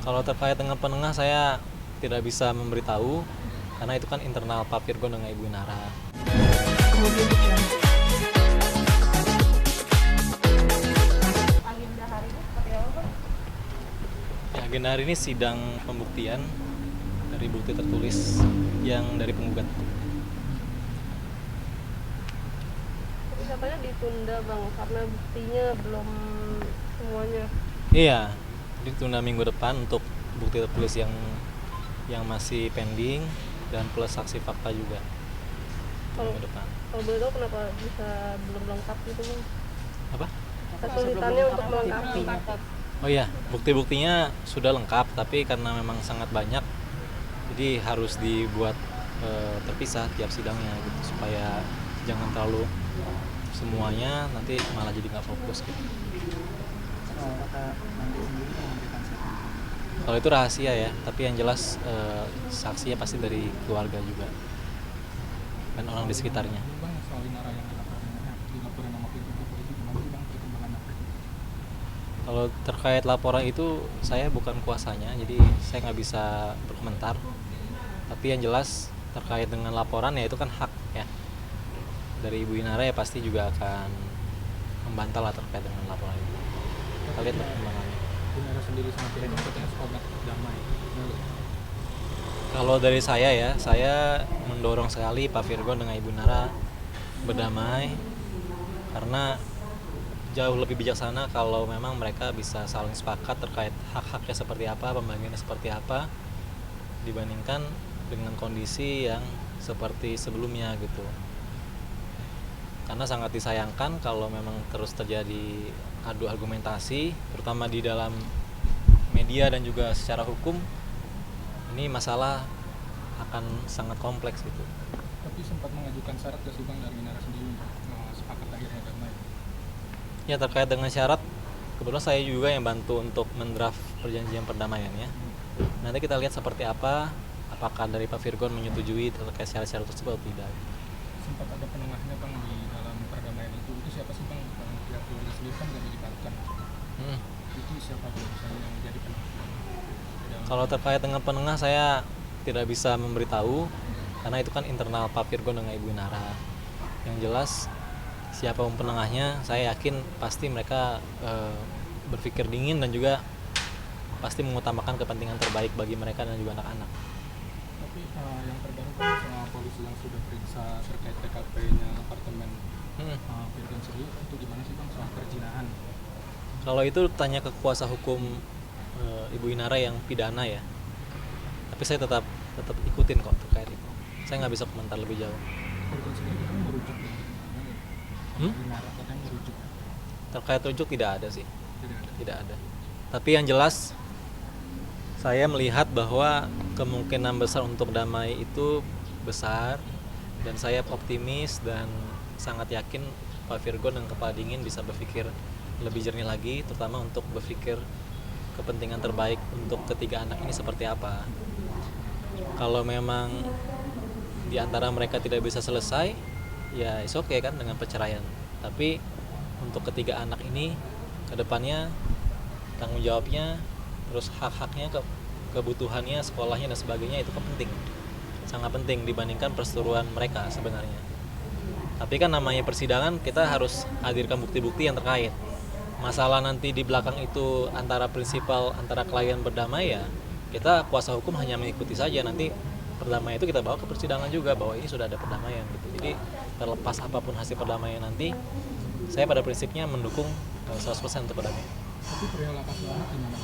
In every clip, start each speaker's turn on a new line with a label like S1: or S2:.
S1: Kalau terkait dengan penengah saya tidak bisa memberitahu karena itu kan internal Pak Virgon dengan Ibu Nara.
S2: Kemudian juga
S3: Agenda hari ini seperti apa, Pak?
S1: Ya, agenda hari ini sidang pembuktian dari bukti tertulis yang dari penggugat.
S3: Tapi katanya ditunda, Bang, karena buktinya belum semuanya.
S1: Iya, ditunda minggu depan untuk bukti tertulis yang masih pending dan plus saksi fakta juga minggu depan.
S3: Kalau boleh tahu kenapa bisa belum lengkap gitu, Bang?
S1: Apa?
S3: Kesulitannya untuk melengkapi.
S1: Oh iya, bukti-buktinya sudah lengkap, tapi karena memang sangat banyak, jadi harus dibuat terpisah tiap sidangnya gitu, supaya jangan terlalu semuanya nanti malah jadi nggak fokus gitu. Kalau itu rahasia ya, tapi yang jelas saksinya pasti dari keluarga juga dan orang di sekitarnya.
S4: Bang, soal Inara yang dilaporin sama polisi itu gimana sih, Bang, perkembangannya?
S1: Kalau terkait laporan itu saya bukan kuasanya, jadi saya nggak bisa berkomentar. Tapi yang jelas terkait dengan laporan ya itu kan hak ya dari Ibu Inara, ya pasti juga akan membantah lah terkait dengan laporan itu. Kita lihat perkembangannya.
S4: Inara sendiri sama Virgon katanya sepakat damai.
S1: Kalau dari saya ya, saya mendorong sekali Pak Virgon dengan Ibu Nara berdamai, karena jauh lebih bijaksana kalau memang mereka bisa saling sepakat terkait hak-haknya seperti apa, pembagiannya seperti apa, dibandingkan dengan kondisi yang seperti sebelumnya gitu. Karena sangat disayangkan kalau memang terus terjadi adu argumentasi, terutama di dalam media dan juga secara hukum. Ini masalah akan sangat kompleks gitu.
S4: Tapi sempat mengajukan syarat ke Bang dari Inara sendiri untuk sepakat akhirnya damai.
S1: Ya, terkait dengan syarat, kebetulan saya juga yang bantu untuk mendraft perjanjian perdamaian ya. Nanti kita lihat seperti apa, apakah dari Pak Virgon menyetujui terkait syarat-syarat tersebut atau tidak.
S4: Sempat ada penengahnya, Bang, di dalam perdamaian itu siapa sih, Bang? Pihak keluarga sendiri kan nggak dilibatkan. Itu siapa, Bang, misalnya yang jadi penengah?
S1: Kalau terkait dengan penengah saya tidak bisa memberitahu karena itu kan internal Pak Virgon dengan Ibu Nara. Yang jelas siapapun penengahnya, saya yakin pasti mereka berpikir dingin dan juga pasti mengutamakan kepentingan terbaik bagi mereka dan juga anak-anak.
S4: Tapi yang terbaru kan soal polisi yang sudah periksa terkait TKP-nya apartemen Virgon sendiri, itu gimana sih, Bang, soal perzinahan?
S1: Kalau itu tanya ke kuasa hukum Ibu Inara yang pidana ya. Tapi saya tetap ikutin kok terkait itu. Saya nggak bisa komentar lebih jauh.
S4: Virgon sendiri kan merujuk ya? Inara katanya merujuk.
S1: Terkait rujuk tidak ada sih.
S4: Tidak ada.
S1: Tidak ada. Tapi yang jelas saya melihat bahwa kemungkinan besar untuk damai itu besar, dan saya optimis dan sangat yakin Pak Virgon dan Kepala Dingin bisa berpikir lebih jernih lagi, terutama untuk berpikir kepentingan terbaik untuk ketiga anak ini seperti apa. Kalau memang di antara mereka tidak bisa selesai, ya it's okay kan dengan perceraian. Tapi untuk ketiga anak ini ke depannya tanggung jawabnya, terus hak-haknya, kebutuhannya, sekolahnya dan sebagainya itu kan penting. Sangat penting dibandingkan perseteruan mereka sebenarnya. Tapi kan namanya persidangan, kita harus hadirkan bukti-bukti yang terkait. Masalah nanti di belakang itu antara prinsipal, antara klien berdamai, ya kita kuasa hukum hanya mengikuti saja. Nanti perdamaian itu kita bawa ke persidangan juga bahwa ini sudah ada perdamaian gitu. Jadi terlepas apapun hasil perdamaian nanti, saya pada prinsipnya mendukung 100% untuk perdamaian.
S4: Tapi perihal hak asuh anak gimana?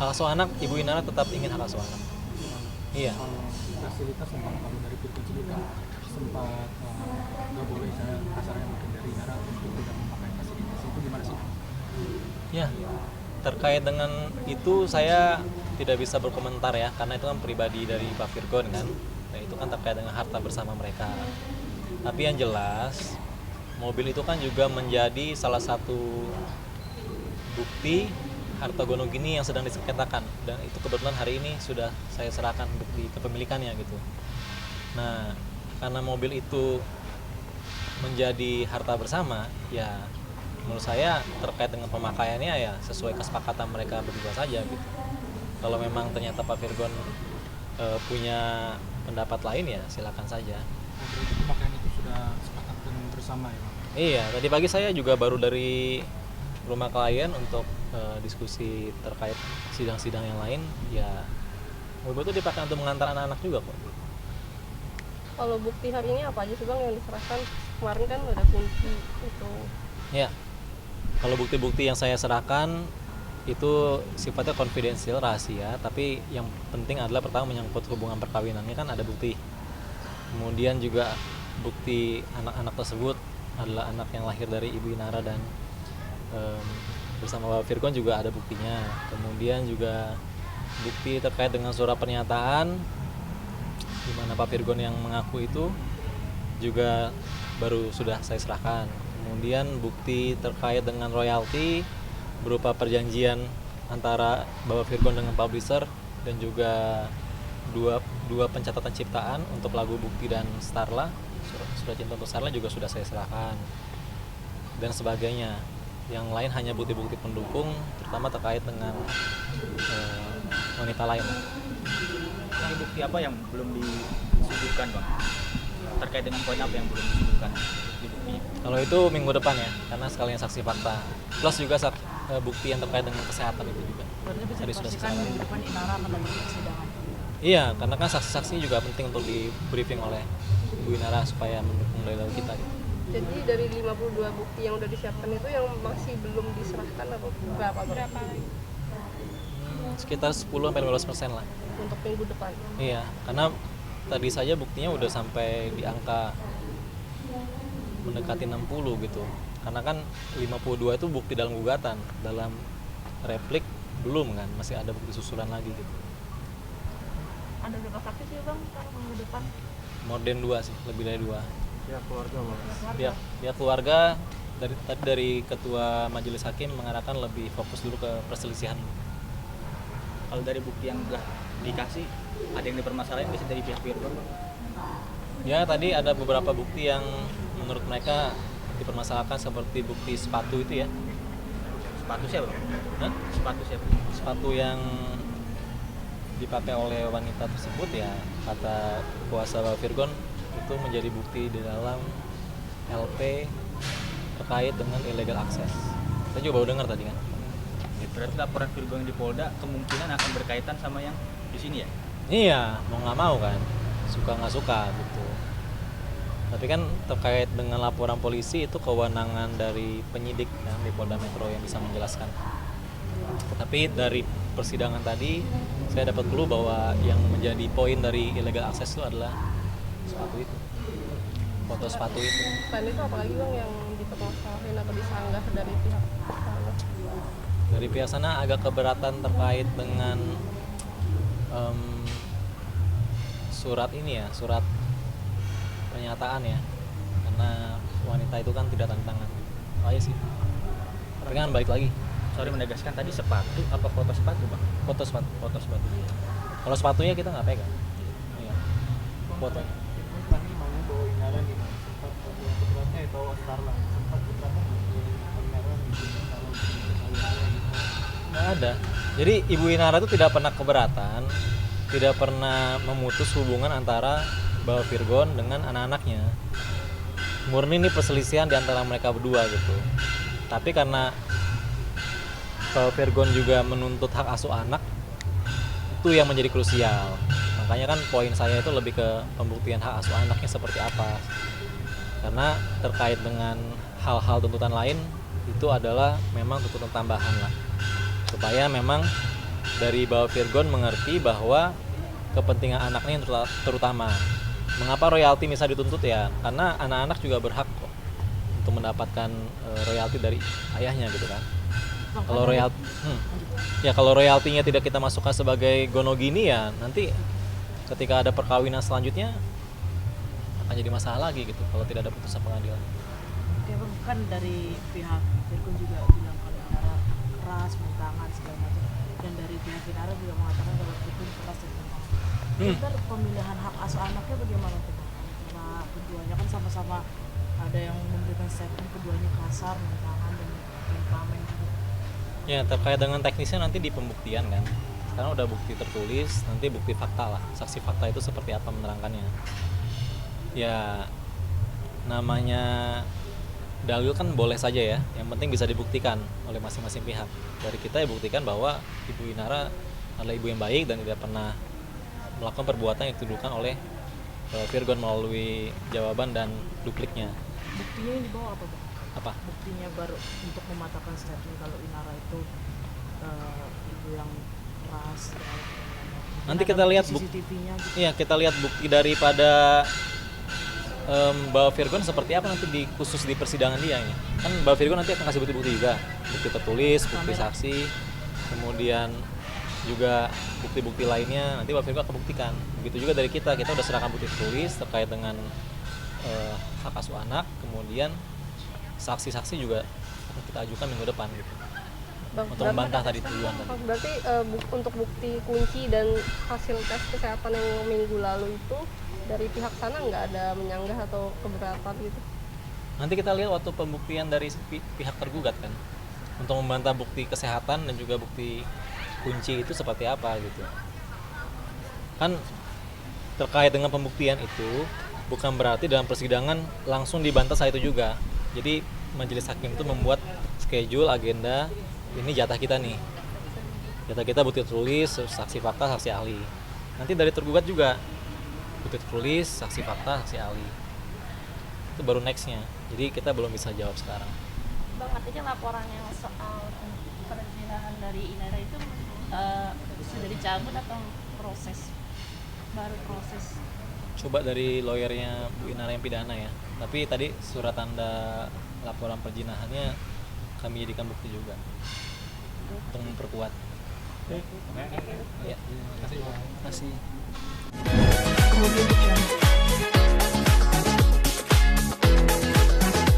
S1: Hak asuh anak, Ibu Inara tetap ingin hak asuh anak. Iya.
S4: Fasilitas yang kalau dari Virgon sendiri kan sempat nggak boleh, saya kasarnya mungkin dari Inara untuk tidak memakai fasilitas itu, gimana sih?
S1: Ya, terkait dengan itu saya tidak bisa berkomentar ya, karena itu kan pribadi dari Pak Virgon kan, dan itu kan terkait dengan harta bersama mereka. Tapi yang jelas mobil itu kan juga menjadi salah satu bukti harta gonogini yang sedang disengketakan, dan itu kebetulan hari ini sudah saya serahkan bukti kepemilikannya gitu. Nah, karena mobil itu menjadi harta bersama, ya menurut saya terkait dengan pemakaiannya ya sesuai kesepakatan mereka berdua saja gitu. Kalau memang ternyata Pak Virgon punya pendapat lain ya silakan saja.
S4: Berarti pemakaian itu sudah sepakatkan bersama ya Bang?
S1: Iya, tadi pagi saya juga baru dari rumah klien untuk diskusi terkait sidang-sidang yang lain. Ya, mobil itu dipakai untuk mengantar anak-anak juga kok.
S3: Kalau bukti hari ini apa aja sih bang yang diserahkan? Kemarin kan ada kunci itu.
S1: Ya, kalau bukti-bukti yang saya serahkan itu sifatnya konfidensial, rahasia. Tapi yang penting adalah pertama menyangkut hubungan perkawinannya kan ada bukti. Kemudian juga bukti anak-anak tersebut adalah anak yang lahir dari Ibu Inara dan bersama Bapak Virgon juga ada buktinya. Kemudian juga bukti terkait dengan surat pernyataan di mana Pak Virgon yang mengaku itu juga baru sudah saya serahkan. Kemudian bukti terkait dengan royalti berupa perjanjian antara Bapak Virgon dengan publisher dan juga dua pencatatan ciptaan untuk lagu Bukti dan Starla, surat cinta untuk Starla juga sudah saya serahkan dan sebagainya. Yang lain hanya bukti-bukti pendukung, terutama terkait dengan wanita lain.
S5: Ini bukti apa yang belum disudutkan bang? Terkait dengan poin apa yang belum disudutkan bukti-buktinya?
S1: Kalau itu minggu depan ya, karena sekalian saksi fakta. Plus juga bukti yang terkait dengan kesehatan itu juga.
S2: Berarti bisa
S1: Tadi sudah
S2: dipastikan
S1: saya
S2: minggu depan Inara akan lagi persidangan.
S1: Iya, karena kan saksi-saksi juga penting untuk di briefing oleh Bu Inara supaya mendukung dalil kita gitu.
S3: Jadi dari 52 bukti yang udah disiapkan itu yang masih belum diserahkan apa berapa bang?
S1: Sekitar 10-15% lah.
S3: Untuk minggu depan.
S1: Iya, karena tadi saja buktinya udah sampai di angka mendekati 60 gitu. Karena kan 52 itu bukti dalam gugatan, dalam replik belum kan, masih ada bukti susulan lagi gitu.
S2: Ada berapa saksi sih bang kalau minggu depan?
S1: More than 2 sih, lebih dari 2.
S4: Ya keluarga Bang.
S1: Pihak keluarga dari ketua majelis hakim mengarahkan lebih fokus dulu ke perselisihan.
S5: Kalau dari bukti yang sudah dikasih, ada yang dipermasalahin bisa dari pihak Virgon bang?
S1: Ya tadi ada beberapa bukti yang menurut mereka dipermasalahkan seperti bukti sepatu itu ya.
S5: Sepatu siapa bang?
S1: Hah?
S5: Sepatu siapa?
S1: Sepatu yang dipakai oleh wanita tersebut ya, kata kuasa Bapak Virgon itu menjadi bukti di dalam LP terkait dengan illegal access. Kita juga baru dengar tadi kan.
S5: Berarti laporan Virgon di Polda kemungkinan akan berkaitan sama yang di sini ya?
S1: Iya, mau nggak mau kan, suka nggak suka gitu. Tapi kan terkait dengan laporan polisi itu kewenangan dari penyidik kan di Polda Metro yang bisa menjelaskan. Tapi dari persidangan tadi saya dapat clue bahwa yang menjadi poin dari illegal access itu adalah sepatu itu, foto sepatu itu.
S3: Selain itu apalagi bang yang dipermasalahin atau disanggah dari pihak sana?
S1: Dari pihak sana agak keberatan terkait dengan surat ini ya, surat pernyataan ya, karena wanita itu kan tidak tanda tangan. Oh iya sih. Tapi kan balik lagi,
S5: Sorry menegaskan tadi sepatu apa foto sepatu bang?
S1: foto sepatu.
S5: Foto sepatu.
S1: Kalau sepatunya kita nggak pegang. Iya. Fotonya.
S4: Tadi maunya bawa Inara nih Bang. Sempat yang kebetulannya itu bawa Starla. Sempat keberatan Inara
S1: Nggak ada. Jadi Ibu Inara itu tidak pernah keberatan, tidak pernah memutus hubungan antara Bapak Virgon dengan anak-anaknya. Murni ini perselisihan di antara mereka berdua gitu. Tapi karena Bapak Virgon juga menuntut hak asuh anak, itu yang menjadi krusial. Makanya kan poin saya itu lebih ke pembuktian hak asuh anaknya seperti apa. Karena terkait dengan hal-hal tuntutan lain itu adalah memang tuntutan tambahan lah. Supaya memang dari Bapak Virgon mengerti bahwa kepentingan anaknya yang terutama. Mengapa royalti bisa dituntut ya? Karena anak-anak juga berhak kok untuk mendapatkan royalti dari ayahnya gitu kan. Kalau kalau royaltinya tidak kita masukkan sebagai gonogini ya nanti ketika ada perkawinan selanjutnya akan jadi masalah lagi gitu kalau tidak ada putusan pengadilan.
S2: Ya bang, kan dari pihak Virgon juga bilang kalau Inara keras, mentangan segala macam, dan dari pihak Inara juga mengatakan kalau Virgon keras dan mentangan. Ntar pemilihan hak asuh anaknya bagaimana tuh bang? Karena keduanya kan sama-sama ada yang memberikan statement keduanya kasar, mentangan dan temperamen juga.
S1: Ya terkait dengan teknisnya nanti di pembuktian kan. sekarang udah bukti tertulis, nanti bukti fakta lah, saksi fakta itu seperti apa menerangkannya. Ya namanya dalil kan boleh saja ya, yang penting bisa dibuktikan oleh masing-masing pihak. Dari kita ya buktikan bahwa Ibu Inara adalah ibu yang baik dan tidak pernah melakukan perbuatan yang dituduhkan oleh Virgon melalui jawaban dan dupliknya.
S2: Buktinya yang dibawa apa Bang?
S1: Apa?
S2: Buktinya baru untuk mematahkan statement kalau Inara itu ibu yang keras.
S1: Nanti kita lihat
S2: CCTV-nya gitu.
S1: Iya, kita lihat bukti daripada Mbak Virgon seperti apa nanti khusus di persidangan dia ini. Kan Mbak Virgon nanti akan kasih bukti-bukti juga, bukti tertulis, bukti saksi, kemudian juga bukti-bukti lainnya nanti Mbak Virgon akan buktikan. Begitu juga dari kita udah serahkan bukti tertulis terkait dengan hak asuh anak, kemudian saksi-saksi juga akan kita ajukan minggu depan gitu.
S3: Bang,
S1: Untuk membantah tadi tuduhan tadi.
S3: Berarti untuk bukti kunci dan hasil tes kesehatan yang minggu lalu itu dari pihak sana nggak ada menyanggah atau keberatan gitu?
S1: Nanti kita lihat waktu pembuktian dari pihak tergugat kan, untuk membantah bukti kesehatan dan juga bukti kunci itu seperti apa gitu. Kan terkait dengan pembuktian itu bukan berarti dalam persidangan langsung dibantah saat itu juga. Jadi majelis hakim itu membuat schedule, agenda, ini jatah kita nih. Jatah kita bukti tertulis, saksi fakta, saksi ahli. Nanti dari tergugat juga bukti tertulis, saksi fakta, saksi ahli. Itu baru nextnya. Jadi kita belum bisa jawab sekarang.
S6: Bang, artinya laporan yang soal perzinahan dari Inara itu sudah dicabut atau baru proses?
S1: Coba dari lawyernya Bu Inara yang pidana ya. Tapi tadi surat tanda laporan perzinahannya kami jadikan bukti juga untuk memperkuat. Ya, terima kasih.
S2: Kemudian